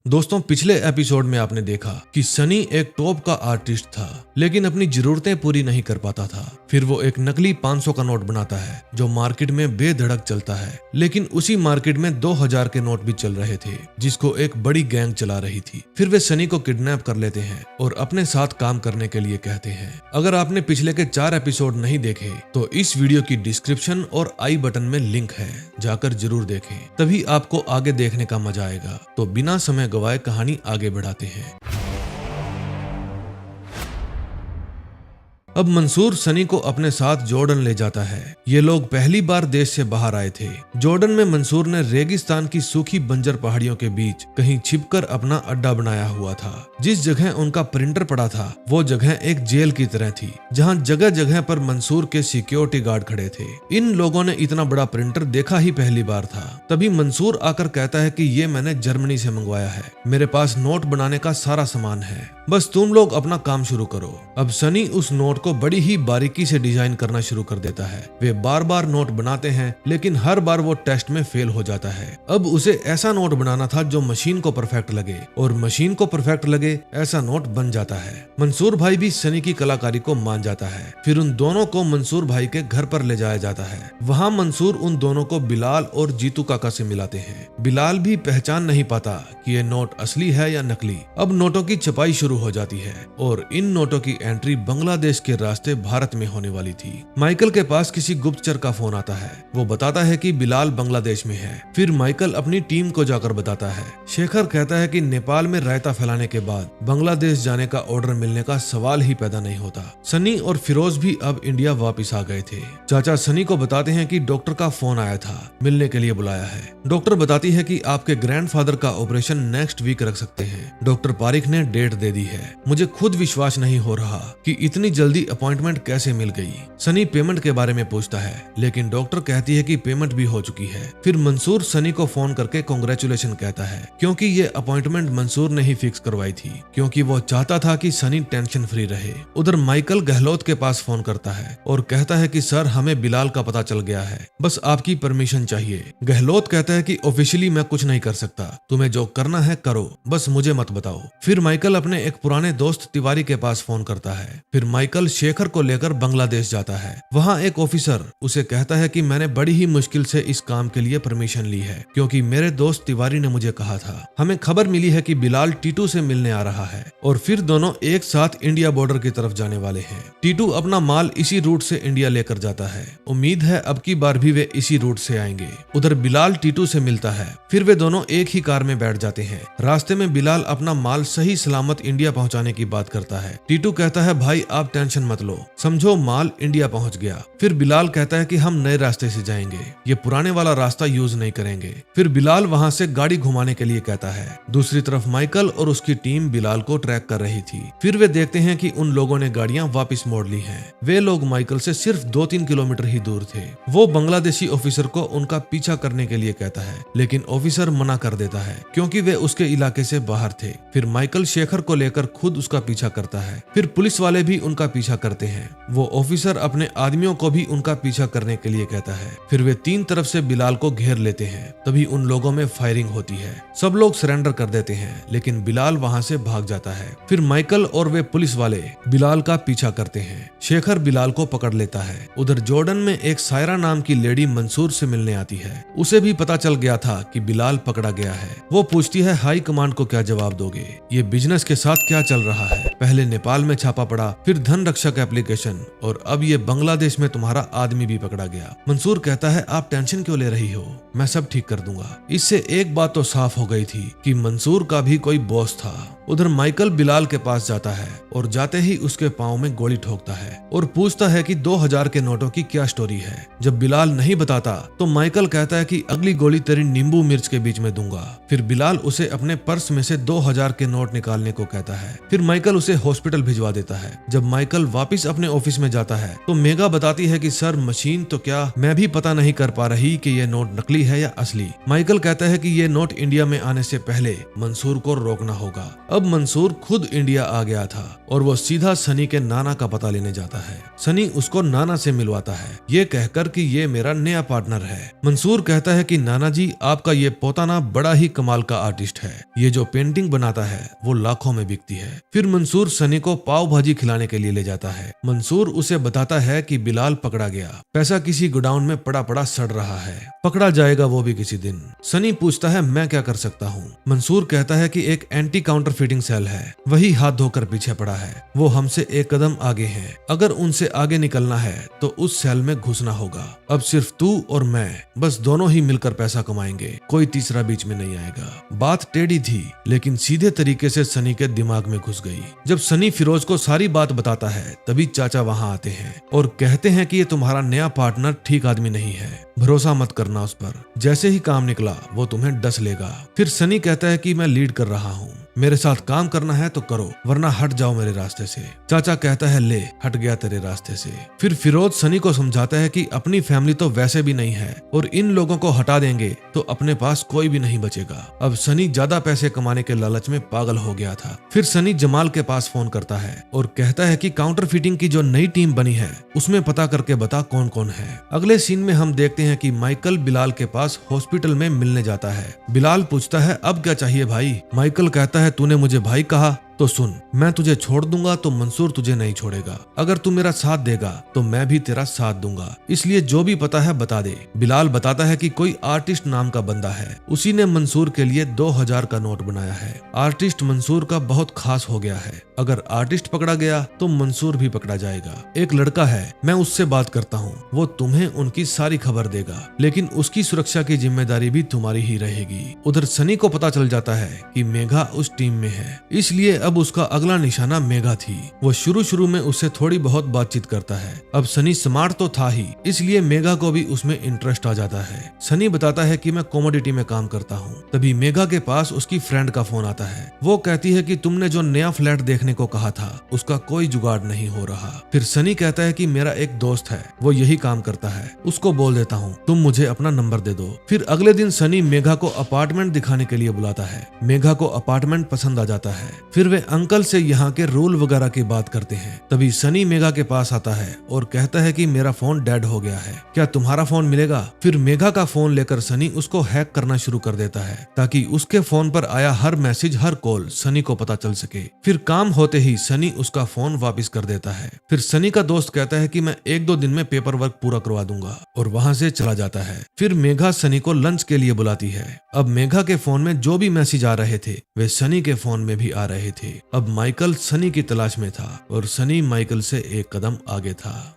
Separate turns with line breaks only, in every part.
दोस्तों, पिछले एपिसोड में आपने देखा कि सनी एक टॉप का आर्टिस्ट था, लेकिन अपनी जरूरतें पूरी नहीं कर पाता था। फिर वो एक नकली 500 का नोट बनाता है जो मार्केट में बेधड़क चलता है, लेकिन उसी मार्केट में 2000 के नोट भी चल रहे थे जिसको एक बड़ी गैंग चला रही थी। फिर वे सनी को किडनैप कर लेते हैं और अपने साथ काम करने के लिए कहते हैं। अगर आपने पिछले के 4 एपिसोड नहीं देखे तो इस वीडियो की डिस्क्रिप्शन और आई बटन में लिंक है, जाकर जरूर देखें, तभी आपको आगे देखने का मजा आएगा। तो बिना समय गवाए कहानी आगे बढ़ाते हैं। अब मंसूर सनी को अपने साथ जॉर्डन ले जाता है। ये लोग पहली बार देश से बाहर आए थे। जॉर्डन में मंसूर ने रेगिस्तान की सूखी बंजर पहाड़ियों के बीच कहीं छिपकर अपना अड्डा बनाया हुआ था। जिस जगह उनका प्रिंटर पड़ा था वो जगह एक जेल की तरह थी, जहां जगह जगह पर मंसूर के सिक्योरिटी गार्ड खड़े थे। इन लोगों ने इतना बड़ा प्रिंटर देखा ही पहली बार था। तभी मंसूर आकर कहता है कि ये मैंने जर्मनी से मंगवाया है, मेरे पास नोट बनाने का सारा सामान है, बस तुम लोग अपना काम शुरू करो। अब सनी उस नोट को बड़ी ही बारीकी से डिजाइन करना शुरू कर देता है। वे बार बार नोट बनाते हैं, लेकिन हर बार वो टेस्ट में फेल हो जाता है। अब उसे ऐसा नोट बनाना था जो मशीन को परफेक्ट लगे, और मशीन को परफेक्ट लगे ऐसा नोट बन जाता है। मंसूर भाई भी सनी की कलाकारी को मान जाता है। फिर उन दोनों को मंसूर भाई के घर पर ले जाया जाता है। वहाँ मंसूर उन दोनों को बिलाल और जीतू काका से मिलाते हैं। बिलाल भी पहचान नहीं पाता कि ये नोट असली है या नकली। अब नोटों की छपाई शुरू हो जाती है और इन नोटों की एंट्री बांग्लादेश के रास्ते भारत में होने वाली थी। माइकल के पास किसी गुप्तचर का फोन आता है। वो बताता है कि बिलाल बांग्लादेश में है। फिर माइकल अपनी टीम को जाकर बताता है। शेखर कहता है कि नेपाल में रायता फैलाने के बाद बांग्लादेश जाने का ऑर्डर मिलने का सवाल ही पैदा नहीं होता। सनी और फिरोज भी अब इंडिया वापिस आ गए थे। चाचा सनी को बताते हैं कि डॉक्टर का फोन आया था, मिलने के लिए बुलाया है। डॉक्टर बताती है कि आपके ग्रैंडफादर का ऑपरेशन नेक्स्ट वीक रख सकते हैं। डॉक्टर पारिक ने डेट दे दी है। मुझे खुद विश्वास नहीं हो रहा कि इतनी जल्दी अपॉइंटमेंट कैसे मिल गई। सनी पेमेंट के बारे में पूछता है, लेकिन डॉक्टर कहती है कि पेमेंट भी हो चुकी है। फिर मंसूर सनी को फोन करके कांग्रेचुलेशन कहता है, क्योंकि ये अपॉइंटमेंट मंसूर ने ही फिक्स करवाई थी, क्योंकि वो चाहता था कि सनी टेंशन फ्री रहे। उधर माइकल गहलोत के पास फोन करता है और कहता है कि सर, हमें बिलाल का पता चल गया है, बस आपकी परमिशन चाहिए। गहलोत कहता है कि ऑफिशियली मैं कुछ नहीं कर सकता, तुम्हें जो करना है करो, बस मुझे मत बताओ। फिर माइकल अपने एक पुराने दोस्त तिवारी के पास फोन करता है। फिर माइकल शेखर को लेकर बांग्लादेश जाता है। वहाँ एक ऑफिसर उसे कहता है कि मैंने बड़ी ही मुश्किल से इस काम के लिए परमिशन ली है, क्योंकि मेरे दोस्त तिवारी ने मुझे कहा था। हमें खबर मिली है कि बिलाल टीटू से मिलने आ रहा है और फिर दोनों एक साथ इंडिया बॉर्डर की तरफ जाने वाले हैं। टीटू अपना माल इसी रूट से इंडिया लेकर जाता है। उम्मीद है अब की बार भी वे इसी रूट से आएंगे। उधर बिलाल टीटू से मिलता है। फिर वे दोनों एक ही कार में बैठ जाते हैं। रास्ते में बिलाल अपना माल सही सलामत इंडिया पहुंचाने की बात करता है। टीटू कहता है, भाई आप टेंशन मत लो, समझो माल इंडिया पहुंच गया। फिर बिलाल कहता है कि हम नए रास्ते से जाएंगे, ये पुराने वाला रास्ता यूज नहीं करेंगे। फिर बिलाल वहां से गाड़ी घुमाने के लिए कहता है। दूसरी तरफ माइकल और उसकी टीम बिलाल को ट्रैक कर रही थी। फिर वे देखते हैं कि उन लोगों ने गाड़ियां वापस मोड़ ली हैं। वे लोग माइकल से सिर्फ 2-3 किलोमीटर ही दूर थे। वो बांग्लादेशी ऑफिसर को उनका पीछा करने के लिए कहता है, लेकिन ऑफिसर मना कर देता है क्योंकि वे उसके इलाके से बाहर थे। फिर माइकल शेखर को लेकर खुद उसका पीछा करता है। फिर पुलिस वाले भी उनका पीछा करते हैं। वो ऑफिसर अपने आदमियों को भी उनका पीछा करने के लिए कहता है। फिर वे 3 तरफ से बिलाल को घेर लेते हैं। तभी उन लोगों में फायरिंग होती है। सब लोग सरेंडर कर देते हैं, लेकिन बिलाल वहां से भाग जाता है। फिर माइकल और वे पुलिस वाले बिलाल का पीछा करते हैं। शेखर बिलाल को पकड़ लेता है। उधर जॉर्डन में एक सायरा नाम की लेडी मंसूर से मिलने आती है। उसे भी पता चल गया था कि बिलाल पकड़ा गया है। वो पूछती है, हाई कमांड को क्या जवाब दोगे? ये बिजनेस के साथ क्या चल रहा है? पहले नेपाल में छापा पड़ा, फिर धन रक्षक एप्लीकेशन, और अब ये बांग्लादेश में तुम्हारा आदमी भी पकड़ा गया। मंसूर कहता है, आप टेंशन क्यों ले रही हो, मैं सब ठीक कर दूंगा। इससे एक बात तो साफ हो गई थी कि मंसूर का भी कोई बॉस था। उधर माइकल बिलाल के पास जाता है और जाते ही उसके पांव में गोली ठोकता है और पूछता है कि 2000 के नोटों की क्या स्टोरी है। जब बिलाल नहीं बताता तो माइकल कहता है कि अगली गोली तेरी नींबू मिर्च के बीच में दूंगा। फिर बिलाल उसे अपने पर्स में से 2000 के नोट निकालने को कहता है। फिर माइकल उसे हॉस्पिटल भिजवा देता है। जब माइकल वापस अपने ऑफिस में जाता है तो मेगा बताती है कि सर मशीन तो क्या, मैं भी पता नहीं कर पा रही कि ये नोट नकली है या असली। माइकल कहता है कि ये नोट इंडिया में आने से पहले मंसूर को रोकना होगा। अब मंसूर खुद इंडिया आ गया था और वो सीधा सनी के नाना का पता लेने जाता है। सनी उसको नाना से मिलवाता है, ये कहकर कि ये मेरा नया पार्टनर है। मंसूर कहता है कि नाना जी, आपका ये पोताना बड़ा ही कमाल का आर्टिस्ट है, ये जो पेंटिंग बनाता है वो लाखों में बिकती है। फिर मंसूर सनी को पाव भाजी खिलाने के लिए ले जाता है। मंसूर उसे बताता है कि बिलाल पकड़ा गया, पैसा किसी गोडाउन में पड़ा पड़ा सड़ रहा है, पकड़ा जाएगा वो भी किसी दिन। सनी पूछता है मैं क्या कर सकता हूँ। मंसूर कहता है कि एक एंटी काउंटर फीटिंग सेल है, वही हाथ धोकर पीछे पड़ा है, वो हमसे एक कदम आगे है, अगर उनसे आगे निकलना है तो उस सेल में घुसना होगा। अब सिर्फ तू और मैं, बस दोनों ही मिलकर पैसा कमाएंगे, कोई तीसरा बीच में नहीं आएगा। बात टेढ़ी थी लेकिन सीधे तरीके से सनी के दिमाग में घुस गई। जब सनी फिरोज को सारी बात बताता है तभी चाचा वहां आते हैं और कहते हैं कि ये तुम्हारा नया पार्टनर ठीक आदमी नहीं है, भरोसा मत करना उस पर, जैसे ही काम निकला वो तुम्हें डस लेगा। फिर सनी कहता है कि मैं लीड कर रहा हूँ, मेरे साथ काम करना है तो करो वरना हट जाओ मेरे रास्ते से। चाचा कहता है ले, हट गया तेरे रास्ते से। फिर फिरोज सनी को समझाता है कि अपनी फैमिली तो वैसे भी नहीं है और इन लोगों को हटा देंगे तो अपने पास कोई भी नहीं बचेगा। अब सनी ज्यादा पैसे कमाने के लालच में पागल हो गया था। फिर सनी जमाल के पास फोन करता है और कहता है कि काउंटर फिटिंग की जो नई टीम बनी है उसमें पता करके बता कौन कौन है। अगले सीन में हम देखते हैं कि माइकल बिलाल के पास हॉस्पिटल में मिलने जाता है। बिलाल पूछता है अब क्या चाहिए भाई। माइकल कहता है तूने मुझे भाई कहा तो सुन, मैं तुझे छोड़ दूंगा तो मंसूर तुझे नहीं छोड़ेगा, अगर तू मेरा साथ देगा तो मैं भी तेरा साथ दूंगा, इसलिए जो भी पता है बता दे। बिलाल बताता है कि कोई आर्टिस्ट नाम का बंदा है, उसी ने मंसूर के लिए 2000 का नोट बनाया है। आर्टिस्ट मंसूर का बहुत खास हो गया है, अगर आर्टिस्ट पकड़ा गया तो मंसूर भी पकड़ा जाएगा। एक लड़का है, मैं उससे बात करता हूँ, वो तुम्हें उनकी सारी खबर देगा, लेकिन उसकी सुरक्षा की जिम्मेदारी भी तुम्हारी ही रहेगी। उधर सनी को पता चल जाता है कि मेघा उस टीम में है, इसलिए अब उसका अगला निशाना मेघा थी। वो शुरू में उससे थोड़ी बहुत बातचीत करता है। अब सनी स्मार्ट तो था ही, इसलिए मेघा को भी उसमें इंटरेस्ट आ जाता है। सनी बताता है कि मैं कमोडिटी में काम करता हूँ। तभी मेघा के पास उसकी फ्रेंड का फोन आता है। वो कहती है कि तुमने जो नया फ्लैट देखने को कहा था उसका कोई जुगाड़ नहीं हो रहा। फिर सनी कहता है कि मेरा एक दोस्त है, वो यही काम करता है, उसको बोल देता हूँ, तुम मुझे अपना नंबर दे दो। फिर अगले दिन सनी मेघा को अपार्टमेंट दिखाने के लिए बुलाता है। मेघा को अपार्टमेंट पसंद आ जाता है। फिर वे अंकल से यहाँ के रूल वगैरह की बात करते हैं। तभी सनी मेघा के पास आता है और कहता है कि मेरा फोन डेड हो गया है, क्या तुम्हारा फोन मिलेगा। फिर मेघा का फोन लेकर सनी उसको हैक करना शुरू कर देता है ताकि उसके फोन पर आया हर मैसेज, हर कॉल सनी को पता चल सके। फिर काम होते ही सनी उसका फोन वापस कर देता है। फिर सनी का दोस्त कहता है कि मैं 1-2 दिन में पेपर वर्क पूरा करवा दूंगा और वहां से चला जाता है। फिर मेघा सनी को लंच के लिए बुलाती है। अब मेघा के फोन में जो भी मैसेज आ रहे थे वे सनी के फोन में भी आ रहे थे। अब माइकल सनी की तलाश में था और सनी माइकल से एक कदम आगे था।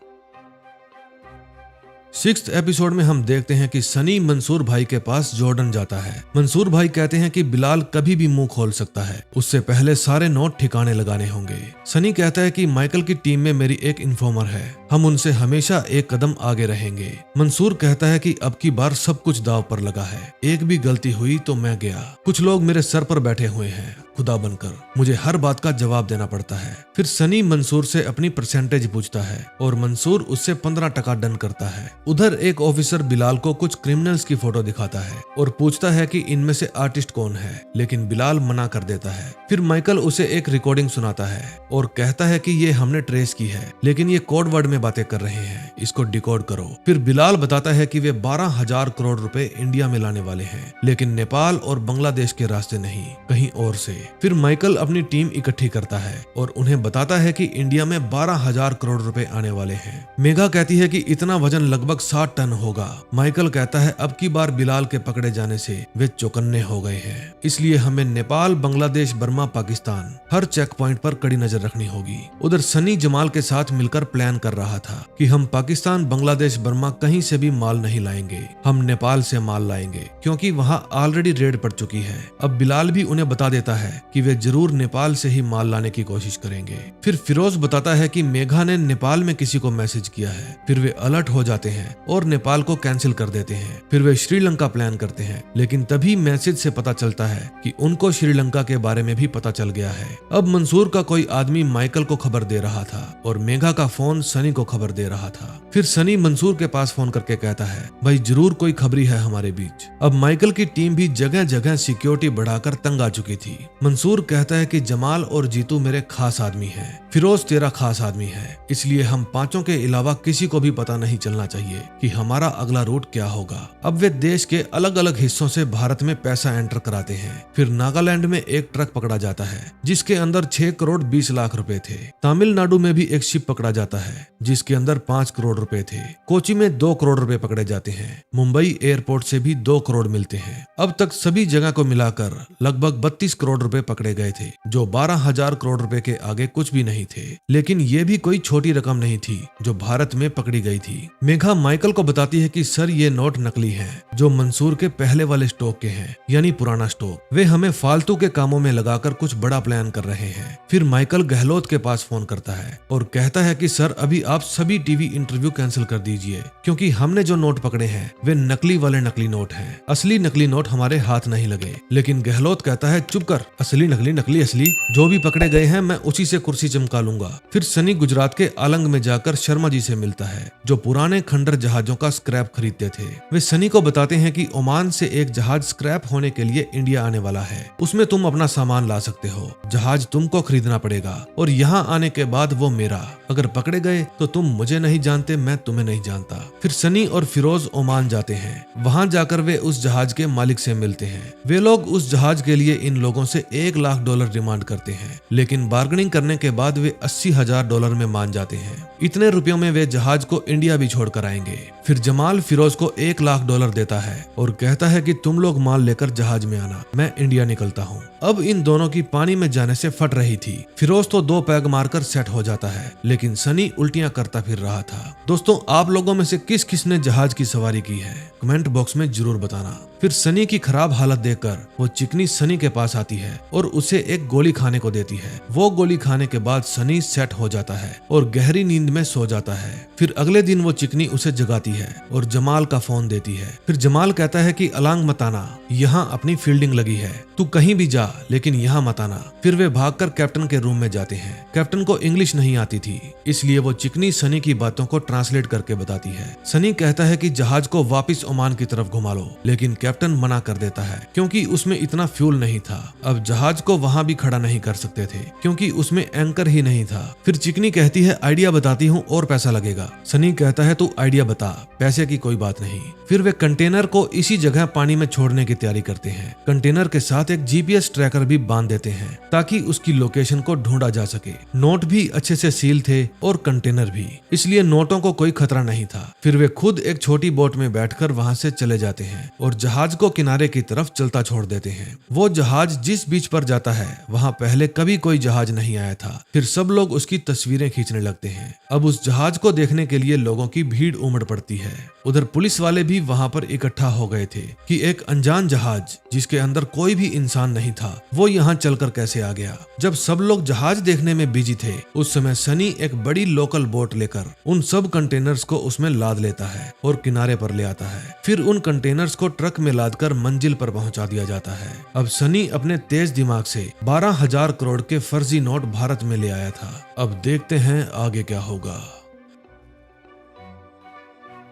6th एपिसोड में हम देखते हैं कि सनी मंसूर भाई के पास जॉर्डन जाता है। मंसूर भाई कहते हैं कि बिलाल कभी भी मुंह खोल सकता है, उससे पहले सारे नोट ठिकाने लगाने होंगे। सनी कहता है कि माइकल की टीम में मेरी एक इन्फॉर्मर है, हम उनसे हमेशा एक कदम आगे रहेंगे। मंसूर कहता है कि अब की बार सब कुछ दांव पर लगा है, एक भी गलती हुई तो मैं गया। कुछ लोग मेरे सर पर बैठे हुए हैं, खुदा बनकर मुझे हर बात का जवाब देना पड़ता है। फिर सनी मंसूर से अपनी परसेंटेज पूछता है और मंसूर उससे 15% डन करता है। उधर एक ऑफिसर बिलाल को कुछ क्रिमिनल्स की फोटो दिखाता है और पूछता है कि इनमें से आर्टिस्ट कौन है, लेकिन बिलाल मना कर देता है। फिर माइकल उसे एक रिकॉर्डिंग सुनाता है और कहता है कि ये हमने ट्रेस की है, लेकिन ये कोड वर्ड में बातें कर रहे हैं, इसको डिकोड करो। फिर बिलाल बताता है कि वे 12,000 करोड़ रुपए इंडिया में लाने वाले हैं, लेकिन नेपाल और बांग्लादेश के रास्ते नहीं, कहीं और से। फिर माइकल अपनी टीम इकट्ठी करता है और उन्हें बताता है कि इंडिया में 12,000 करोड़ रुपए आने वाले हैं। मेघा कहती है कि इतना वजन लगभग 60 टन होगा। माइकल कहता है अब की बार बिलाल के पकड़े जाने से वे चौकन्ने हो गए हैं, इसलिए हमें नेपाल, बांग्लादेश, बर्मा, पाकिस्तान हर चेक पॉइंट पर कड़ी नजर रखनी होगी। उधर सनी जमाल के साथ मिलकर प्लान कर रहा था कि हम पाकिस्तान, बांग्लादेश, बर्मा कहीं से भी माल नहीं लाएंगे, हम नेपाल से माल लाएंगे क्योंकि वहाँ ऑलरेडी रेड पड़ चुकी है। अब बिलाल भी उन्हें बता देता है है कि वे जरूर नेपाल से ही माल लाने की कोशिश करेंगे। फिर फिरोज बताता है कि मेघा ने नेपाल में किसी को मैसेज किया है। फिर वे अलर्ट हो जाते हैं और नेपाल को कैंसिल कर देते हैं। फिर वे श्रीलंका प्लान करते हैं, लेकिन तभी मैसेज से पता चलता है कि उनको श्रीलंका के बारे में भी पता चल गया है। अब मंसूर का कोई आदमी माइकल को खबर दे रहा था और मेघा का फोन सनी को खबर दे रहा था। फिर सनी मंसूर के पास फोन करके कहता है, भाई जरूर कोई खबरी है हमारे बीच। अब माइकल की टीम भी जगह जगह सिक्योरिटी बढ़ाकर तंग आ चुकी थी। मंसूर कहता है कि जमाल और जीतू मेरे खास आदमी हैं, फिरोज तेरा खास आदमी है, इसलिए हम पांचों के अलावा किसी को भी पता नहीं चलना चाहिए कि हमारा अगला रूट क्या होगा। अब वे देश के अलग अलग हिस्सों से भारत में पैसा एंटर कराते हैं। फिर नागालैंड में एक ट्रक पकड़ा जाता है जिसके अंदर 6 करोड़ 20 लाख रुपए थे। तमिलनाडु में भी एक शिप पकड़ा जाता है जिसके अंदर 5 करोड़ रुपए थे। कोची में 2 करोड़ रुपए पकड़े जाते हैं। मुंबई एयरपोर्ट से भी 2 करोड़ मिलते हैं। अब तक सभी जगह को मिलाकर लगभग 32 करोड़ रुपए पकड़े गए थे, जो 12,000 करोड़ रुपए के आगे कुछ भी नहीं थे। लेकिन ये भी कोई छोटी रकम नहीं थी जो भारत में पकड़ी गई थी। मेघा माइकल को बताती है कि सर ये नोट नकली हैं, जो मंसूर के पहले वाले स्टॉक के हैं, यानी पुराना स्टॉक। वे हमें फालतू के कामों में लगाकर कुछ बड़ा प्लान कर रहे हैं। फिर माइकल गहलोत के पास फोन करता है और कहता है कि सर अभी आप सभी टीवी इंटरव्यू कैंसिल कर दीजिए, क्योंकि हमने जो नोट पकड़े हैं वे नकली वाले नकली नोट हैं। असली नकली नोट हमारे हाथ नहीं लगे। लेकिन गहलोत कहता है चुप कर, असली नकली नकली असली, जो भी पकड़े गए हैं मैं उसी से कुर्सी चमका लूंगा। फिर सनी गुजरात के आलंग में जाकर शर्मा जी से मिलता है, जो पुराने खंडर जहाजों का स्क्रैप खरीदते थे। वे सनी को बताते हैं कि ओमान से एक जहाज स्क्रैप होने के लिए इंडिया आने वाला है, उसमें तुम अपना सामान ला सकते हो। जहाज तुमको खरीदना पड़ेगा और यहाँ आने के बाद वो मेरा। अगर पकड़े गए तो तुम मुझे नहीं जानते, मैं तुम्हें नहीं जानता। फिर सनी और फिरोज ओमान जाते हैं। वहां जाकर वे उस जहाज के मालिक से मिलते हैं। वे लोग उस जहाज के लिए इन लोगों से $1 लाख डिमांड करते हैं, लेकिन बार्गेनिंग करने के बाद वे $80,000 में मान जाते हैं। इतने रुपयों में वे जहाज को इंडिया भी छोड़कर आएंगे। फिर जमाल फिरोज को $1 लाख देता है और कहता है कि तुम लोग माल लेकर जहाज में आना, मैं इंडिया निकलता हूँ। अब इन दोनों की पानी में जाने से फट रही थी। फिरोज तो 2 पैग मारकर सेट हो जाता है, लेकिन सनी उल्टियां करता फिर रहा था। दोस्तों, आप लोगों में से किस किस ने जहाज की सवारी की है, कमेंट बॉक्स में जरूर बताना। फिर सनी की खराब हालत देखकर वो चिकनी सनी के पास आती है और उसे एक गोली खाने को देती है। वो गोली खाने के बाद सनी सेट हो जाता है और गहरी नींद में सो जाता है। फिर अगले दिन वो चिकनी उसे जगाती है और जमाल का फोन देती है। फिर जमाल कहता है कि अलांग मत आना, यहाँ अपनी फील्डिंग लगी है, तू कहीं भी जा लेकिन यहाँ मत आना। फिर वे भागकर कैप्टन के रूम में जाते हैं। कैप्टन को इंग्लिश नहीं आती थी, इसलिए वो चिकनी सनी की बातों को ट्रांसलेट करके बताती है। सनी कहता है कि जहाज को वापस ओमान की तरफ घुमा लो, लेकिन कैप्टन मना कर देता है क्योंकि उसमें इतना फ्यूल नहीं था। अब जहाज को वहां भी खड़ा नहीं कर सकते थे क्योंकि उसमें एंकर ही नहीं था। फिर चिकनी कहती है आइडिया बताती हूँ और पैसा लगेगा। सनी कहता है तू आइडिया बता, पैसे की कोई बात नहीं। फिर वे कंटेनर को इसी जगह पानी में छोड़ने की तैयारी करते हैं। कंटेनर के साथ एक जीपीएस ट्रैकर भी बांध देते हैं ताकि उसकी लोकेशन को ढूंढा जा सके। नोट भी अच्छे से सील थे और कंटेनर भी, इसलिए नोटों को कोई खतरा नहीं था। फिर वे खुद एक छोटी बोट में बैठकर वहां से चले जाते हैं और जहाज को किनारे की तरफ चलता छोड़ देते हैं। वो जहाज जिस बीच पर जाता है वहां पहले कभी कोई जहाज नहीं आया था। फिर सब लोग उसकी तस्वीरें खींचने लगते हैं। अब उस जहाज को देखने के लिए लोगों की भीड़ उमड़ पड़ती है। उधर पुलिस वाले भी वहां पर इकट्ठा हो गए थे कि एक अनजान जहाज जिसके अंदर कोई भी इंसान नहीं था वो यहाँ चलकर कैसे आ गया। जब सब लोग जहाज देखने में बिजी थे उस समय सनी एक बड़ी लोकल बोट लेकर उन सब कंटेनर्स को उसमें लाद लेता है और किनारे पर ले आता है। फिर उन कंटेनर्स को ट्रक में लादकर मंजिल पर पहुंचा दिया जाता है। अब सनी अपने तेज दिमाग से 12,000 करोड़ के फर्जी नोट भारत में ले आया था। अब देखते हैं आगे क्या होगा।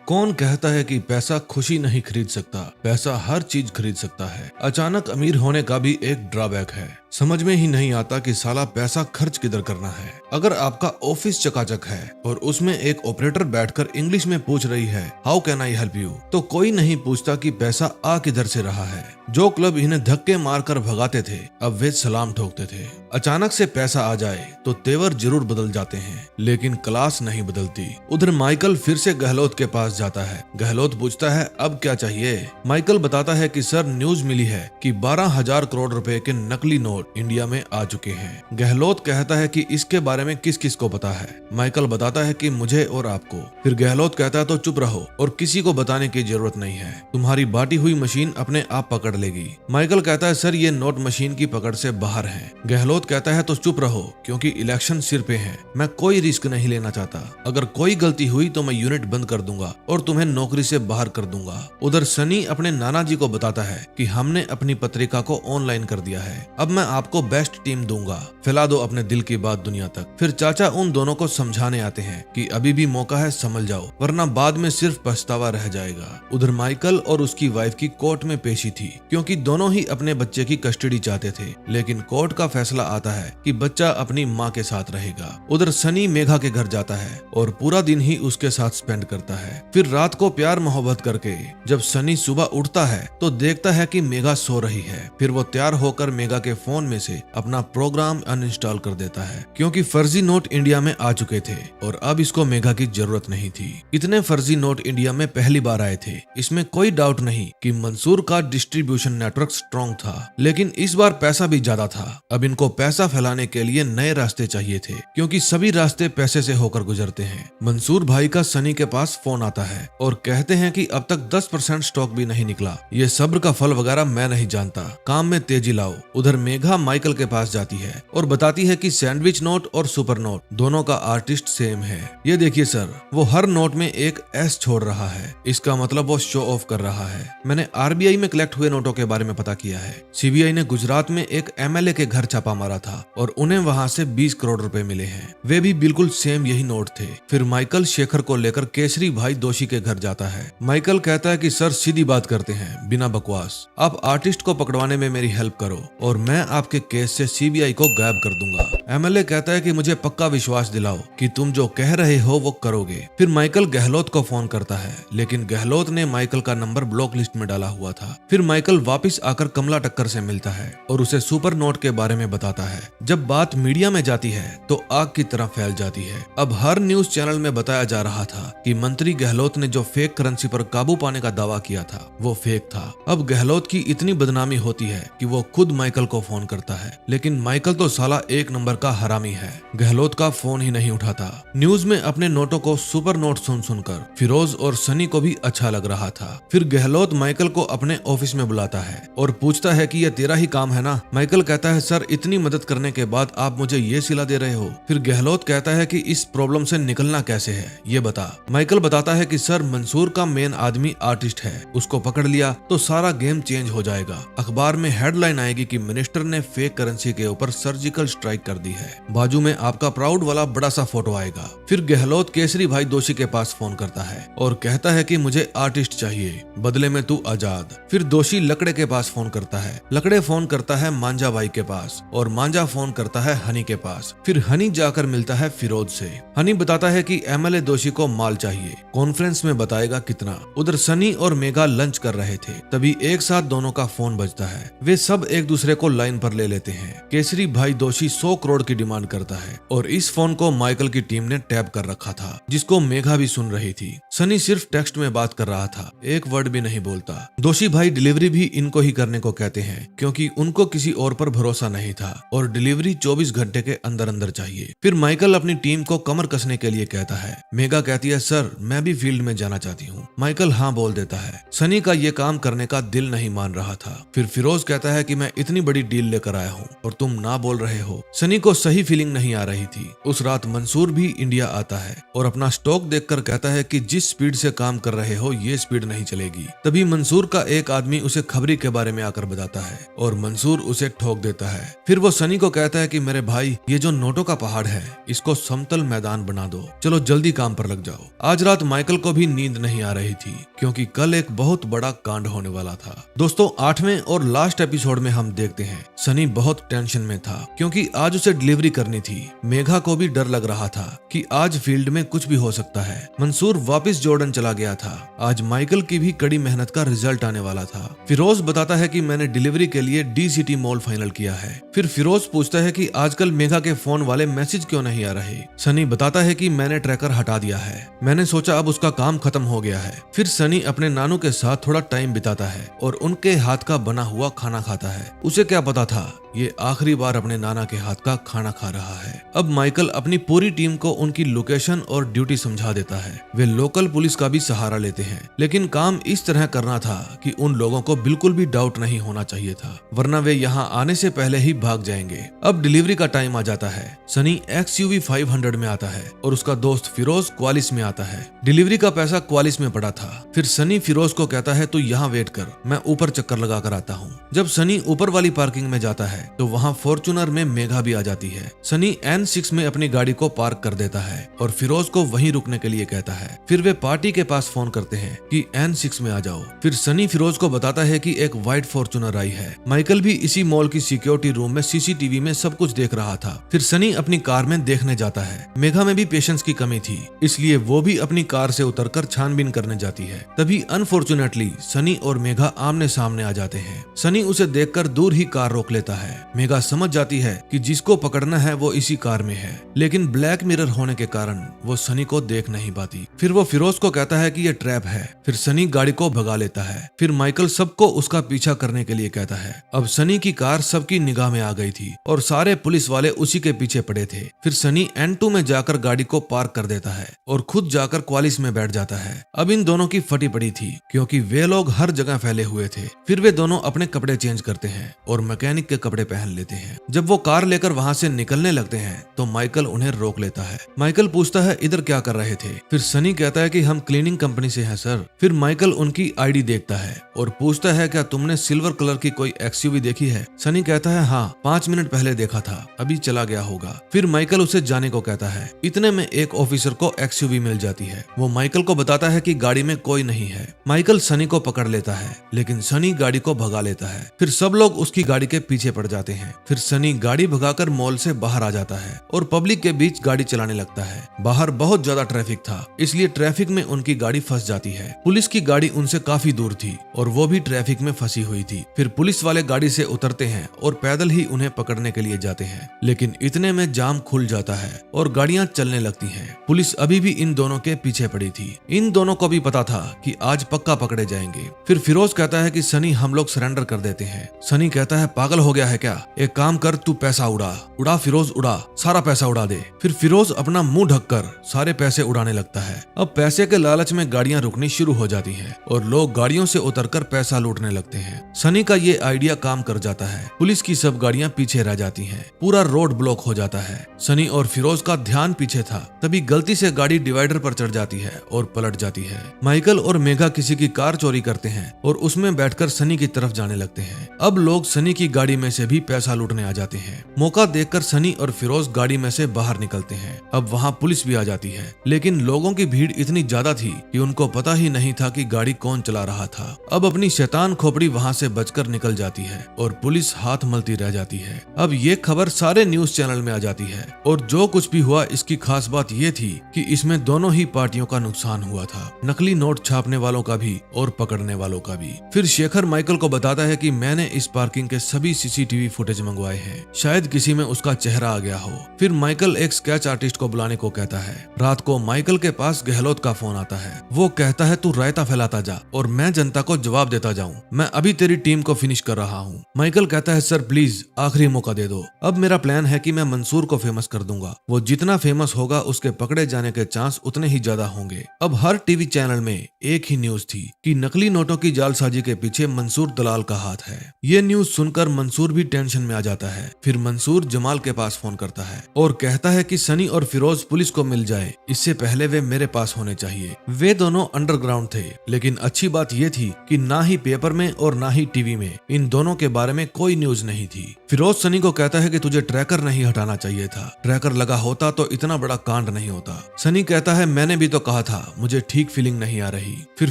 कौन कहता है कि पैसा खुशी नहीं खरीद सकता? पैसा हर चीज खरीद सकता है। अचानक अमीर होने का भी एक ड्रॉबैक है। समझ में ही नहीं आता कि साला पैसा खर्च किधर करना है। अगर आपका ऑफिस चकाचक है और उसमें एक ऑपरेटर बैठकर इंग्लिश में पूछ रही है how can I help you, तो कोई नहीं पूछता कि पैसा आ किधर से रहा है। जो क्लब इन्हें धक्के मारकर भगाते थे अब वे सलाम ठोकते थे। अचानक से पैसा आ जाए तो तेवर जरूर बदल जाते हैं, लेकिन क्लास नहीं बदलती। उधर माइकल फिर से गहलोत के पास जाता है। गहलोत पूछता है अब क्या चाहिए। माइकल बताता है कि सर न्यूज मिली है कि 12,000 करोड़ रुपए के नकली नोट इंडिया में आ चुके हैं। गहलोत कहता है कि इसके बारे में किस किस को पता है। माइकल बताता है कि मुझे और आपको। फिर गहलोत कहता है तो चुप रहो और किसी को बताने की जरूरत नहीं है, तुम्हारी बांटी हुई मशीन अपने आप पकड़ लेगी। माइकल कहता है सर ये नोट मशीन की पकड़ से बाहर हैं। गहलोत कहता है तो चुप रहो क्योंकि इलेक्शन सिर पे है, मैं कोई रिस्क नहीं लेना चाहता। अगर कोई गलती हुई तो मैं यूनिट बंद कर दूंगा और तुम्हें नौकरी से बाहर कर दूंगा। उधर सनी अपने नाना जी को बताता है कि हमने अपनी पत्रिका को ऑनलाइन कर दिया है, अब मैं आपको बेस्ट टीम दूंगा, फैला दो अपने दिल की बात दुनिया तक। फिर चाचा उन दोनों को समझाने आते हैं कि अभी भी मौका है, संभल जाओ वरना बाद में सिर्फ पछतावा रह जाएगा। उधर माइकल और उसकी वाइफ की कोर्ट में पेशी थी क्योंकि दोनों ही अपने बच्चे की कस्टडी चाहते थे, लेकिन कोर्ट का फैसला आता है कि बच्चा अपनी माँ के साथ रहेगा। उधर सनी मेघा के घर जाता है और पूरा दिन ही उसके साथ स्पेंड करता है। फिर रात को प्यार मोहब्बत करके जब सनी सुबह उठता है तो देखता है कि मेघा सो रही है। फिर वो तैयार होकर मेघा के फोन में से अपना प्रोग्राम अनइंस्टॉल कर देता है क्योंकि फर्जी नोट इंडिया में आ चुके थे और अब इसको मेघा की जरूरत नहीं थी। इतने फर्जी नोट इंडिया में पहली बार आए थे, इसमें कोई डाउट नहीं कि मंसूर का डिस्ट्रीब्यूशन नेटवर्क स्ट्रॉन्ग था, लेकिन इस बार पैसा भी ज्यादा था। अब इनको पैसा फैलाने के लिए नए रास्ते चाहिए थे क्योंकि सभी रास्ते पैसे से होकर गुजरते हैं। मंसूर भाई का सनी के पास फोन आता है और कहते हैं कि अब तक 10% स्टॉक भी नहीं निकला, ये सब्र का फल वगैरह मैं नहीं जानता, काम में तेजी लाओ। उधर मेघा माइकल के पास जाती है और बताती है कि सैंडविच नोट और सुपर नोट दोनों का आर्टिस्ट सेम है। ये देखिए सर, वो हर नोट में एक एस छोड़ रहा है, इसका मतलब वो शो ऑफ कर रहा है। मैंने आरबीआई में कलेक्ट हुए नोटों के बारे में पता किया है। सीबीआई ने गुजरात में एक एमएलए के घर छापा मारा था और उन्हें वहां से 20 करोड़ रुपए मिले हैं, वे भी बिल्कुल सेम यही नोट थे। फिर माइकल शेखर को लेकर केसरी भाई दोषी के घर जाता है। माइकल कहता है कि सर सीधी बात करते हैं बिना बकवास, आप आर्टिस्ट को पकड़वाने में मेरी हेल्प करो और मैं आपके केस से सीबीआई को गायब कर दूंगा। एमएलए कहता है कि मुझे पक्का विश्वास दिलाओ कि तुम जो कह रहे हो वो करोगे। फिर माइकल गहलोत को फोन करता है, लेकिन गहलोत ने माइकल का नंबर ब्लॉक लिस्ट में डाला हुआ था। फिर माइकल वापस आकर कमला टक्कर से मिलता है और उसे सुपर नोट के बारे में बताता है। जब बात मीडिया में जाती है तो आग की तरह फैल जाती है। अब हर न्यूज चैनल में बताया जा रहा था कि मंत्री गहलोत ने जो फेक करेंसी पर काबू पाने का दावा किया था वो फेक था। अब गहलोत की इतनी बदनामी होती है कि वो खुद माइकल को फोन करता है, लेकिन माइकल तो साला एक नंबर का हरामी है, गहलोत का फोन ही नहीं उठाता। न्यूज में अपने नोटों को सुपर नोट सुन सुनकर फिरोज और सनी को भी अच्छा लग रहा था। फिर गहलोत माइकल को अपने ऑफिस में बुलाता है और पूछता है कि यह तेरा ही काम है ना। माइकल कहता है सर इतनी मदद करने के बाद आप मुझे ये सिला दे रहे हो। फिर गहलोत कहता है कि इस प्रॉब्लम से निकलना कैसे है ये बता। माइकल बताता है कि सर मंसूर का मेन आदमी आर्टिस्ट है, उसको पकड़ लिया तो सारा गेम चेंज हो जाएगा। अखबार में हेडलाइन आएगी कि मिनिस्टर ने फेक करेंसी के ऊपर सर्जिकल स्ट्राइक कर दी है, बाजू में आपका प्राउड वाला बड़ा सा फोटो आएगा। फिर गहलोत केसरी भाई दोषी के पास फोन करता है और कहता है कि मुझे आर्टिस्ट चाहिए, बदले में तू आजाद। फिर दोषी लकड़े के पास फोन करता है, लकड़े फोन करता है मांझा भाई के पास और मांझा फोन करता है हनी के पास। फिर हनी जाकर मिलता है फिरोज से। हनी बताता है कि एमएलए दोषी को माल चाहिए, कॉन्फ्रेंस में बताएगा कितना। उधर सनी और मेघा लंच कर रहे थे, तभी एक साथ दोनों का फोन बजता है। वे सब एक दूसरे को लाइन पर ले लेते हैं। केसरी भाई दोषी 100 करोड़ की डिमांड करता है और इस फोन को माइकल की टीम ने टैप कर रखा था, जिसको मेघा भी सुन रही थी। सनी सिर्फ टेक्स्ट में बात कर रहा था, एक वर्ड भी नहीं बोलता। दोषी भाई डिलीवरी भी इनको ही करने को कहते हैं क्योंकि उनको किसी और पर भरोसा नहीं था और डिलीवरी 24 घंटे के अंदर अंदर चाहिए। फिर माइकल अपनी टीम को कमर कसने के लिए कहता है। मेघा कहती है सर मैं भी फील्ड में जाना चाहती हूँ। माइकल हाँ बोल देता है। सनी का ये काम करने का दिल नहीं मान रहा था। फिर फिरोज कहता है कि मैं इतनी बड़ी डील लेकर आया हूँ और तुम ना बोल रहे हो। सनी को सही फीलिंग नहीं आ रही थी। उस रात मंसूर भी इंडिया आता है और अपना स्टॉक देखकर कहता है कि जिस स्पीड से काम कर रहे हो ये स्पीड नहीं चलेगी। तभी मंसूर का एक आदमी उसे खबरी के बारे में आकर बताता है और मंसूर उसे ठोक देता है। फिर वो सनी को कहता है कि मेरे भाई ये जो नोटों का पहाड़ है इसको समतल मैदान बना दो, चलो जल्दी काम पर लग जाओ। आज रात माइकल को भी नींद नहीं आ रही थी क्योंकि कल एक बहुत बड़ा कांड होने वाला था। दोस्तों 8वें और लास्ट एपिसोड में हम देखते हैं सनी बहुत टेंशन में था क्योंकि आज उसे डिलीवरी करनी थी। मेघा को भी डर लग रहा था कि आज फील्ड में कुछ भी हो सकता है। मंसूर वापस जॉर्डन चला गया था। आज माइकल की भी कड़ी मेहनत का रिजल्ट आने वाला था। फिरोज बताता है कि मैंने डिलीवरी के लिए डी सिटी मॉल फाइनल किया है। फिर फिरोज पूछता है कि आजकल मेघा के फोन वाले मैसेज क्यों नहीं आ रहे। सनी बताता है कि मैंने ट्रैकर हटा दिया है, मैंने सोचा अब उसका काम खत्म हो गया है। फिर सनी अपने नानू के साथ थोड़ा टाइम बिताता है और उनके हाथ का बना हुआ खाना खाता है। उसे क्या पता था ये आखिरी बार अपने नाना के हाथ का खाना खा रहा है। अब माइकल अपनी पूरी टीम को उनकी लोकेशन और ड्यूटी समझा देता है। वे लोकल पुलिस का भी सहारा लेते हैं, लेकिन काम इस तरह करना था कि उन लोगों को बिल्कुल भी डाउट नहीं होना चाहिए था, वरना वे यहाँ आने से पहले ही भाग जाएंगे। अब डिलीवरी का टाइम आ जाता है। सनी XUV 500 में आता है और उसका दोस्त फिरोज क्वालिस में आता है। डिलीवरी का पैसा क्वालिस में पड़ा था। फिर सनी फिरोज को कहता है तू यहाँ वेट कर, मैं ऊपर चक्कर लगा कर आता हूँ। जब सनी ऊपर वाली पार्किंग में जाता है तो वहाँ फॉर्च्यूनर में मेघा भी आ जाती है। सनी N6 में अपनी गाड़ी को पार्क कर देता है और फिरोज को वहीं रुकने के लिए कहता है। फिर वे पार्टी के पास फोन करते हैं कि N6 में आ जाओ। फिर सनी फिरोज को बताता है कि एक व्हाइट फॉर्च्यूनर आई है। माइकल भी इसी मॉल की सिक्योरिटी रूम में CCTV में सब कुछ देख रहा था। फिर सनी अपनी कार में देखने जाता है। मेघा में भी पेशेंस की कमी थी, इसलिए वो भी अपनी कार से उतरकर छानबीन करने जाती है। तभी अनफॉर्चुनेटली सनी और मेघा आमने सामने आ जाते हैं। सनी उसे देखकर दूर ही कार रोक लेता है। मेघा समझ जाती है कि जिसको पकड़ना है वो इसी कार में है, लेकिन ब्लैक मिरर होने के कारण वो सनी को देख नहीं पाती। फिर वो फिरोज को कहता है कि ये ट्रैप है। फिर सनी गाड़ी को भगा लेता है। फिर माइकल सबको उसका पीछा करने के लिए कहता है। अब सनी की कार सबकी निगाह में आ गई थी और सारे पुलिस वाले उसी के पीछे पड़े थे। फिर सनी N2 में जाकर गाड़ी को पार्क कर देता है और खुद जाकर क्वालिस में बैठ जाता है। अब इन दोनों की फटी पड़ी थी क्योंकि वे लोग हर जगह फैले हुए थे। फिर वे दोनों अपने कपड़े चेंज करते हैं और मैकेनिक के कपड़े पहन लेते हैं। जब वो कार लेकर वहाँ से निकलने लगते हैं तो माइकल उन्हें रोक लेता है। माइकल पूछता है इधर क्या कर रहे थे। फिर सनी कहता है कि हम क्लीनिंग कंपनी से हैं सर। फिर माइकल उनकी ID देखता है और पूछता है क्या तुमने सिल्वर कलर की कोई XUV देखी है। सनी कहता है हाँ, 5 मिनट पहले देखा था, अभी चला गया होगा। फिर माइकल उसे जाने को कहता है। इतने में एक ऑफिसर को XUV मिल जाती है। वो माइकल को बताता है कि गाड़ी में कोई नहीं है। माइकल सनी को पकड़ लेता है, लेकिन सनी गाड़ी को भगा लेता है। फिर सब लोग उसकी गाड़ी के पीछे पड़ जाते हैं। फिर सनी गाड़ी भगाकर मॉल से बाहर आ जाता है और पब्लिक के बीच गाड़ी चलाने लगता है। बाहर बहुत ज्यादा ट्रैफिक था, इसलिए ट्रैफिक में उनकी गाड़ी फंस जाती है। पुलिस की गाड़ी उनसे काफी दूर थी और वो भी ट्रैफिक में फंसी हुई थी। फिर पुलिस वाले गाड़ी से उतरते हैं और पैदल ही उन्हें पकड़ने के लिए जाते हैं, लेकिन इतने में जाम खुल जाता है और गाड़ियां चलने लगती हैं। पुलिस अभी भी इन दोनों के पीछे पड़ी थी। इन दोनों को भी पता था कि आज पक्का पकड़े जाएंगे। फिर फिरोज कहता है कि सनी हम लोग सरेंडर कर देते हैं। सनी कहता है पागल हो गया है क्या, एक काम कर तू पैसा उड़ा फिरोज, उड़ा, सारा पैसा उड़ा दे। फिर फिरोज अपना मुंह ढककर सारे पैसे उड़ाने लगता है। अब पैसे के लालच में गाड़ियां रुकनी शुरू हो जाती हैं और लोग गाड़ियों से उतरकर पैसा लूटने लगते हैं। सनी का ये आइडिया काम कर जाता है। पुलिस की सब गाड़ियां पीछे रह जाती हैं। पूरा रोड ब्लॉक हो जाता है। सनी और फिरोज का ध्यान पीछे था, तभी गलती से गाड़ी डिवाइडर पर चढ़ जाती है और पलट जाती है। माइकल और मेघा किसी की कार चोरी करते हैं और उसमें बैठकर सनी की तरफ जाने लगते हैं। अब लोग सनी की गाड़ी में से भी पैसा लूटने आ जाते हैं। मौका देखकर सनी और फिरोज गाड़ी में से बाहर निकलते हैं। अब वहाँ पुलिस भी आ जाती है, लेकिन लोगों की भीड़ इतनी ज्यादा थी कि उनको पता ही नहीं था कि गाड़ी कौन चला रहा था। अब अपनी शैतान खोपड़ी वहाँ से बचकर निकल जाती है और पुलिस हाथ मलती रह जाती है। अब ये खबर सारे न्यूज चैनल में आ जाती है और जो कुछ भी हुआ इसकी खास बात ये थी कि इसमें दोनों ही पार्टियों का नुकसान हुआ था, नकली नोट छापने वालों का भी और पकड़ने वालों का भी। फिर शेखर माइकल को बताता है कि मैंने इस पार्किंग के सभी CCTV फुटेज मंगवाए हैं, शायद किसी में उसका चेहरा आ गया हो। फिर माइकल एक स्केच आर्टिस्ट को बुलाने को कहता है। रात को माइकल के पास गहलोत का फोन आता है। वो कहता है तू रायता फैलाता जा और मैं जनता को जवाब देता जाऊं, मैं अभी तेरी टीम को फिनिश कर रहा हूं। माइकल कहता है सर प्लीज आखिरी मौका दे दो। अब मेरा प्लान है कि मैं मंसूर को फेमस कर दूंगा, वो जितना फेमस होगा उसके पकड़े जाने के चांस उतने ही ज्यादा होंगे। अब हर टीवी चैनल में एक ही न्यूज थी कि नकली नोटों की जालसाजी के पीछे मंसूर दलाल का हाथ है। ये न्यूज सुनकर मंसूर भी टेंशन में आ जाता है। फिर मंसूर जमाल के पास फोन करता है और कहता है कि सनी और फिरोज पुलिस को मिल जाए, इससे पहले वे मेरे पास होने चाहिए। वे दोनों अंडरग्राउंड थे, लेकिन अच्छी बात यह थी कि ना ही पेपर में और ना ही टीवी में इन दोनों के बारे में कोई न्यूज नहीं थी। फिरोज सनी को कहता है कि तुझे ट्रैकर नहीं हटाना चाहिए था, ट्रैकर लगा होता तो इतना बड़ा कांड नहीं होता। सनी कहता है मैंने भी तो कहा था, मुझे ठीक फीलिंग नहीं आ रही। फिर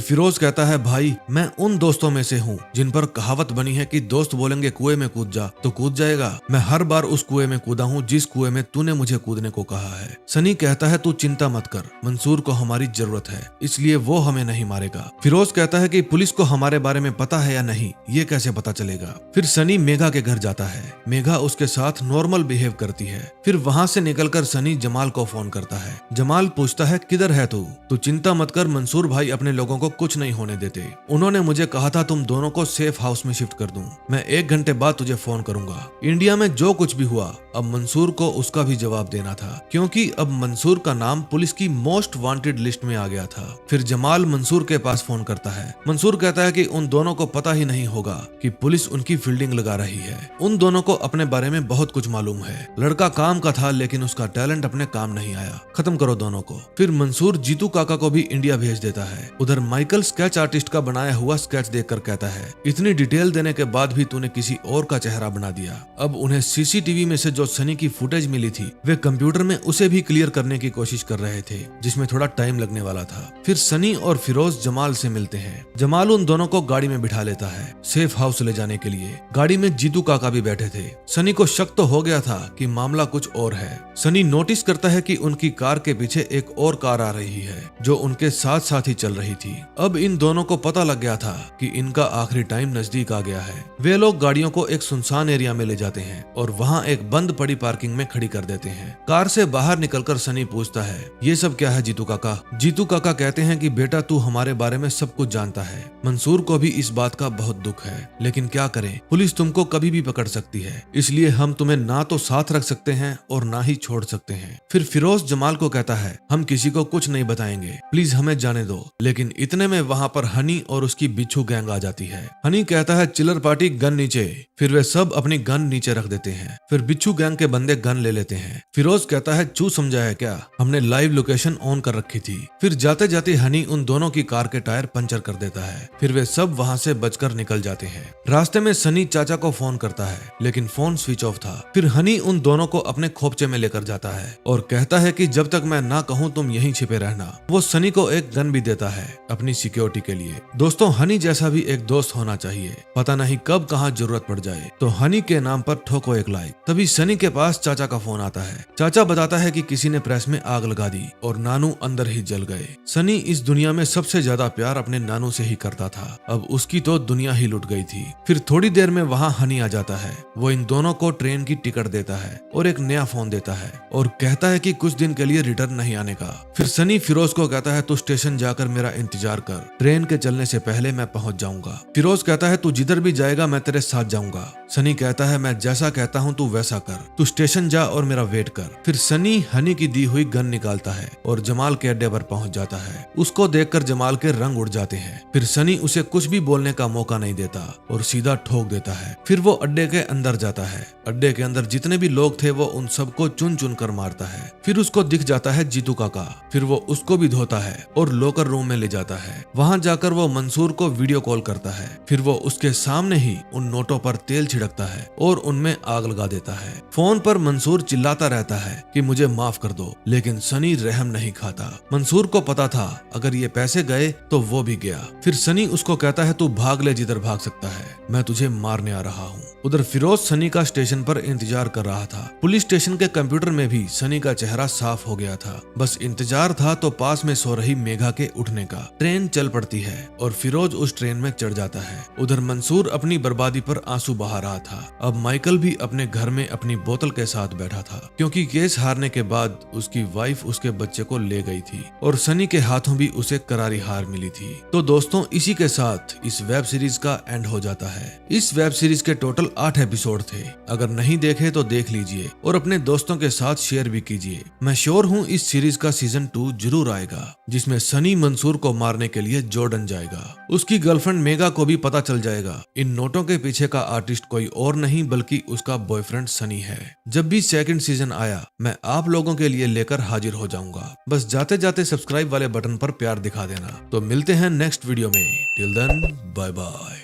फिरोज कहता है भाई मैं उन दोस्तों में से हूँ जिन पर कहावत बनी है कि दोस्त बोलेंगे कुएं में कूद जा तो कूद जाएगा। मैं हर बार उस कुएं में कूदा हूँ जिस कुएं में तूने मुझे कूदने को कहा है। सनी कहता है तू चिंता मत कर, मंसूर को हमारी जरूरत है, इसलिए वो हमें नहीं मारेगा। फिरोज कहता है कि पुलिस को हमारे बारे में पता है या नहीं ये कैसे पता चलेगा। फिर सनी मेघा के घर जाता है। मेघा उसके साथ नॉर्मल बिहेव करती है। फिर वहाँ से निकलकर सनी जमाल को फोन करता है। जमाल पूछता है किधर है तू, तू चिंता मत कर, मंसूर भाई अपने लोगों को कुछ नहीं होने देते। उन्होंने मुझे कहा था तुम दोनों को सेफ हाउस में शिफ्ट कर दूं। मैं 1 घंटे बाद तुझे फोन करूंगा। इंडिया में जो कुछ भी हुआ अब मंसूर को उसका भी जवाब देना था, क्योंकि अब मंसूर का नाम पुलिस की मोस्ट वांटेड लिस्ट में आ गया था। फिर जमाल मंसूर के पास फोन करता है। मंसूर कहता है कि उन दोनों को पता ही नहीं होगा कि पुलिस उनकी फील्डिंग लगा रही है। उन दोनों को अपने बारे में बहुत कुछ मालूम है। लड़का काम का था लेकिन उसका टैलेंट अपने काम नहीं आया। खत्म करो दोनों को। फिर मंसूर जीतू काका को भी इंडिया भेज देता है। उधर माइकल स्केच आर्टिस्ट का बनाया हुआ स्केच देखकर कहता है, इतनी डिटेल देने के बाद भी तूने किसी और का चेहरा बना दिया। अब उन्हें सीसीटीवी में से जो सनी की फुटेज मिली थी वे कंप्यूटर में उसे भी क्लियर करने की कोशिश कर रहे थे, जिसमें थोड़ा टाइम लगने वाला था। फिर सनी और फिरोज जमाल से मिलते हैं। जमाल उन दोनों को गाड़ी में बिठा लेता है सेफ हाउस ले जाने के लिए। गाड़ी में जीतू काका भी बैठे थे। सनी को शक तो हो गया था कि मामला कुछ और है। सनी नोटिस करता है कि उनकी कार के पीछे एक और कार आ रही है जो उनके साथ साथ ही चल रही थी। अब इन दोनों को पता लग गया था कि इनका आखिरी टाइम नजदीक आ गया है। वे लोग गाड़ियों को एक सुनसान एरिया में ले जाते हैं और वहाँ एक बंद पड़ी पार्किंग में खड़ी कर देते हैं। कार से बाहर निकलकर सनी पूछता है, ये सब क्या है जीतू काका? जीतू काका कहते हैं कि बेटा तू हमारे बारे में सब कुछ जानता है। मंसूर को भी इस बात का बहुत दुख है, लेकिन क्या करें, पुलिस तुमको कभी भी पकड़ सकती है, इसलिए हम तुम्हें ना तो साथ रख सकते हैं और ना ही छोड़ सकते हैं। फिर फिरोज जमाल को कहता है, हम किसी को कुछ नहीं बताएंगे, प्लीज हमें जाने दो। लेकिन इतने में वहाँ पर हनी और उसकी बिच्छू गैंग आ जाती है। हनी कहता है, चिलर पार्टी गन नीचे। फिर वे सब अपनी गन नीचे रख देते हैं। फिर बिच्छू गैंग के बंदे गन ले लेते हैं। फिरोज कहता है, चू समझा है क्या, हमने लाइव लोकेशन ऑन कर रखी थी। फिर जाते जाते हनी उन दोनों की कार के टायर पंचर कर देता है। फिर वे सब वहाँ से बचकर निकल जाते हैं। रास्ते में सनी चाचा को फोन करता है लेकिन फोन स्विच ऑफ था। फिर हनी उन दोनों को अपने खोपचे में लेकर जाता है और कहता है कि जब तक मैं ना कहूँ तुम यहीं छिपे रहना। वो सनी को एक गन भी देता है अपनी सिक्योरिटी के लिए। दोस्तों, हनी जैसा भी एक दोस्त होना चाहिए, पता नहीं कब कहाँ जरूरत पड़ जाए। तो हनी के नाम पर ठोको एक लाइक। तभी सनी के पास चाचा का फोन आता है। चाचा बताता है कि किसी ने प्रेस में आग लगा दी और नानू अंदर ही जल गए। सनी इस दुनिया में सबसे ज्यादा प्यार अपने नानू से ही करता था। अब उसकी तो दुनिया ही लुट गई थी। फिर थोड़ी देर में वहाँ हनी आ जाता है। वो इन दोनों को ट्रेन की टिकट देता है और एक नया फोन देता है और कहता है कि कुछ दिन के लिए रिटर्न नहीं आने का। फिर सनी फिरोज को कहता है, तू स्टेशन जाकर मेरा इंतजार कर, ट्रेन के चलने से पहले मैं पहुंच जाऊंगा। फिरोज कहता है, तू जिधर भी जाएगा मैं तेरे साथ जाऊंगा। सनी कहता है, मैं जैसा कहता हूँ तू वैसा कर, तू स्टेशन जा और मेरा वेट कर। फिर सनी हनी की दी हुई गन निकालता है और जमाल के अड्डे पर पहुंच जाता है। उसको देखकर जमाल के रंग उड़ जाते हैं। फिर सनी उसे कुछ भी बोलने का मौका नहीं देता और सीधा ठोक देता है। फिर वो अड्डे के अंदर जाता है। अड्डे के अंदर जितने भी लोग थे वो उन सबको चुन चुन कर मारता है। फिर उसको दिख जाता है जीतू काका। फिर वो उसको भी धोता है और लॉकर रूम में ले जाता है। वहां जाकर वो मंसूर को वीडियो कॉल करता है। फिर वो उसके सामने ही उन नोटों पर तेल छिड़कता है और उनमें आग लगा देता है। फोन पर मंसूर चिल्लाता रहता है कि मुझे माफ कर दो, लेकिन सनी रहम नहीं खाता। मंसूर को पता था अगर ये पैसे गए तो वो भी गया। फिर सनी उसको कहता है, तू भाग ले जिधर भाग सकता है, मैं तुझे मारने आ रहा हूँ। उधर फिरोज सनी का स्टेशन पर इंतजार कर रहा था। पुलिस स्टेशन के कंप्यूटर में भी सनी का चेहरा साफ हो गया था। बस इंतजार था तो पास में सो रही मेघा के उठने का। ट्रेन चल पड़ती है और फिरोज उस ट्रेन में चढ़ जाता है। उधर मंसूर अपनी बर्बादी पर आंसू बहा रहा था। अब माइकल भी अपने घर में अपनी बोतल के साथ बैठा था, क्योंकि केस हारने के बाद उसकी वाइफ उसके बच्चे को ले गई थी और सनी के हाथों भी उसे करारी हार मिली थी। तो दोस्तों, इसी के साथ इस वेब सीरीज का एंड हो जाता है। इस वेब सीरीज के टोटल 8 एपिसोड थे। अगर नहीं देखे तो देख लीजिए और अपने दोस्तों के साथ शेयर भी कीजिए। मैं श्योर हूँ इस सीरीज का सीजन 2 जरूर आएगा, जिसमें सनी मंसूर को मारने के लिए जॉर्डन जाएगा। उसकी गर्लफ्रेंड मेगा को भी पता चल जाएगा इन नोटों के पीछे का आर्टिस्ट कोई और नहीं बल्कि उसका बॉयफ्रेंड सनी है। जब भी सेकंड सीजन आया मैं आप लोगों के लिए लेकर हाजिर हो जाऊंगा। बस जाते जाते सब्सक्राइब वाले बटन पर प्यार दिखा देना। तो मिलते हैं नेक्स्ट वीडियो में। Till then, bye bye.